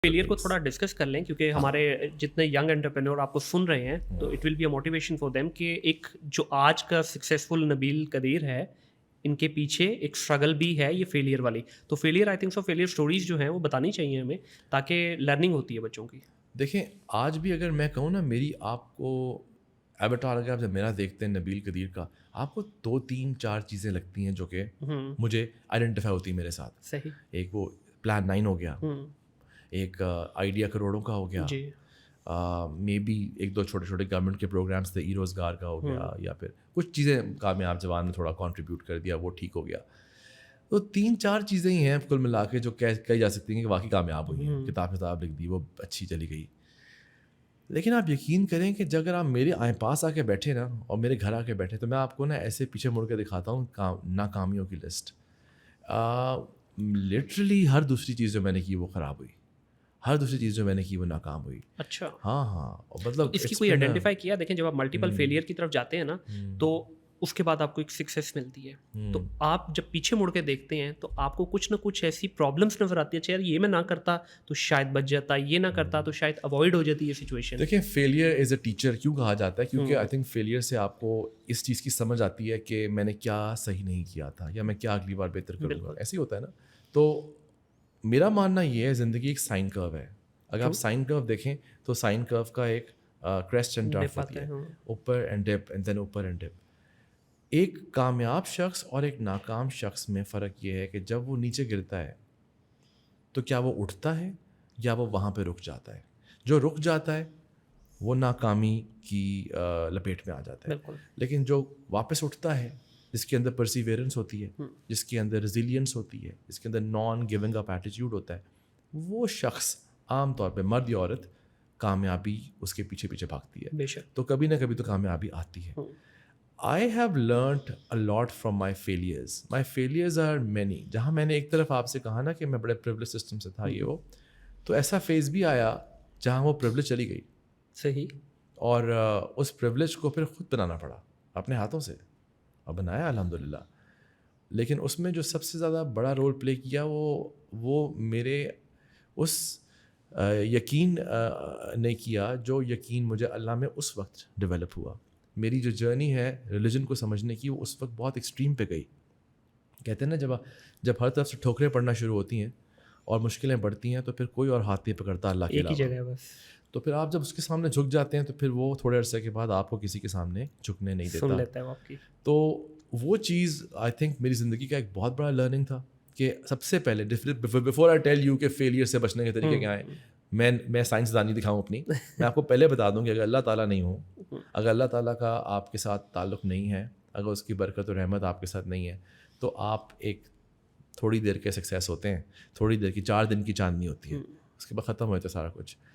Failure کو تھوڑا discuss کر لیں کیونکہ ہمارے جتنے ینگ انٹرپرینور آپ کو سن رہے ہیں تو it will be a motivation for them کہ ایک جو آج کا سکسیزفل نبیل قدیر ہے ان کے پیچھے ایک اسٹرگل بھی ہے یہ فیلئر والی. تو failure I think so failure stories جو ہیں وہ بتانی چاہیے ہمیں تاکہ لرننگ ہوتی ہے بچوں کی. دیکھیں آج بھی اگر میں کہوں نا میری آپ کو ایواتار اگر آپ جب میرا دیکھتے ہیں نبیل قدیر کا آپ کو 2-3-4 چیزیں لگتی ہیں جو کہ مجھے آئیڈینٹیفائی ہوتی ہیں میرے ساتھ. صحیح. ایک وہ پلان 9 ہو گیا, ایک آئیڈیا کروڑوں کا ہو گیا, جی مے بی 1-2 چھوٹے چھوٹے گورنمنٹ کے پروگرامس تھے ای روزگار کا ہو گیا, یا پھر کچھ چیزیں کامیاب جوان نے تھوڑا کنٹریبیوٹ کر دیا وہ ٹھیک ہو گیا. تو 3-4 چیزیں ہی ہیں کل ملا کے جو کہی جا سکتی ہیں کہ واقعی کامیاب ہوئی ہیں. کتاب لکھ دی وہ اچھی چلی گئی. لیکن آپ یقین کریں کہ اگر آپ میرے پاس آ کے بیٹھے نا اور میرے گھر آ کے بیٹھے تو میں آپ کو نا ایسے پیچھے مڑ کے دکھاتا ہوں ناکامیوں کی لسٹ. لٹرلی ہر دوسری چیز جو میں نے کی وہ خراب ہوئی, ہر دوسری چیز جو میں نے کی وہ ناکام ہوئی. اچھا ہاں مطلب اس کی کوئی آئیڈینٹیفائی کیا. دیکھیں جب آپ ملٹیپل فیلئر کی طرف جاتے ہیں نا تو اس کے بعد آپ کو ایک سکسیس ملتی ہے, تو آپ جب پیچھے مڑ کے دیکھتے ہیں تو آپ کو کچھ نہ کچھ ایسی پرابلمس نظر آتی ہے. یار یہ میں نہ کرتا تو شاید بچ جاتا, یہ نہ کرتا تو شاید اوائڈ ہو جاتی یہ سچویشن. دیکھیں فیلئر از اے ٹیچر کیوں کہا جاتا ہے, کیونکہ آئی تھنک فیلئر سے آپ کو اس چیز کی سمجھ آتی ہے کہ میں نے کیا صحیح نہیں کیا تھا یا میں کیا اگلی بار بہتر کروں گا. ایسے ہی ہوتا ہے نا. تو میرا ماننا یہ ہے زندگی ایک سائن کرو ہے. اگر آپ سائن کرو دیکھیں تو سائن کرو کا ایک کریسٹ اینڈ ٹرف ہوتی ہے, اوپر اینڈ ڈپ اینڈ دین اوپر اینڈ ڈپ. ایک کامیاب شخص اور ایک ناکام شخص میں فرق یہ ہے کہ جب وہ نیچے گرتا ہے تو کیا وہ اٹھتا ہے یا وہ وہاں پہ رک جاتا ہے. جو رک جاتا ہے وہ ناکامی کی لپیٹ میں آ جاتا ہے. لیکن جو واپس اٹھتا ہے, جس کے اندر پرسیویرنس ہوتی ہے, جس کے اندر ریزیلینس ہوتی ہے, جس کے اندر نان گیونگ اپ ایٹیٹیوڈ ہوتا ہے, وہ شخص عام طور پہ مرد یا عورت کامیابی اس کے پیچھے پیچھے بھاگتی ہے. تو کبھی نہ کبھی تو کامیابی آتی ہے. I have learnt a lot from my failures. My failures are many. جہاں میں نے ایک طرف آپ سے کہا نا کہ میں بڑے پریولیج سسٹم سے تھا یہ وہ, تو ایسا فیز بھی آیا جہاں وہ پریولیج چلی گئی. صحیح. اور اس پریولیج کو پھر خود بنانا پڑا اپنے ہاتھوں سے, اور بنایا الحمدللہ. لیکن اس میں جو سب سے زیادہ بڑا رول پلے کیا وہ میرے اس یقین نے کیا جو یقین مجھے اللہ میں اس وقت ڈیولپ ہوا. میری جو جرنی ہے ریلیجن کو سمجھنے کی وہ اس وقت بہت ایکسٹریم پہ گئی. کہتے ہیں نا جب ہر طرف سے ٹھوکریں پڑنا شروع ہوتی ہیں اور مشکلیں بڑھتی ہیں تو پھر کوئی اور ہاتھ نہیں پکڑتا اللہ کے علاوہ. ایک ہی جگہ بس. تو پھر آپ جب اس کے سامنے جھک جاتے ہیں تو پھر وہ تھوڑے عرصے کے بعد آپ کو کسی کے سامنے جھکنے نہیں دیتا. سن لیتا ہے آپ کی. تو وہ چیز آئی تھنک میری زندگی کا ایک بہت بڑا لرننگ تھا کہ سب سے پہلے بفور آئی ٹیل یو کہ فیلئر سے بچنے کے طریقے کیا ہیں, میں سائنس دانی دکھاؤں اپنی, میں آپ کو پہلے بتا دوں کہ اگر اللہ تعالیٰ نہیں ہوں, اگر اللہ تعالیٰ کا آپ کے ساتھ تعلق نہیں ہے, اگر اس کی برکت و رحمت آپ کے ساتھ نہیں ہے, تو آپ ایک تھوڑی دیر کے سکسیس ہوتے ہیں, تھوڑی دیر کی 4 دن کی چاندنی ہوتی ہے, اس کے بعد ختم ہو جاتا ہے سارا کچھ.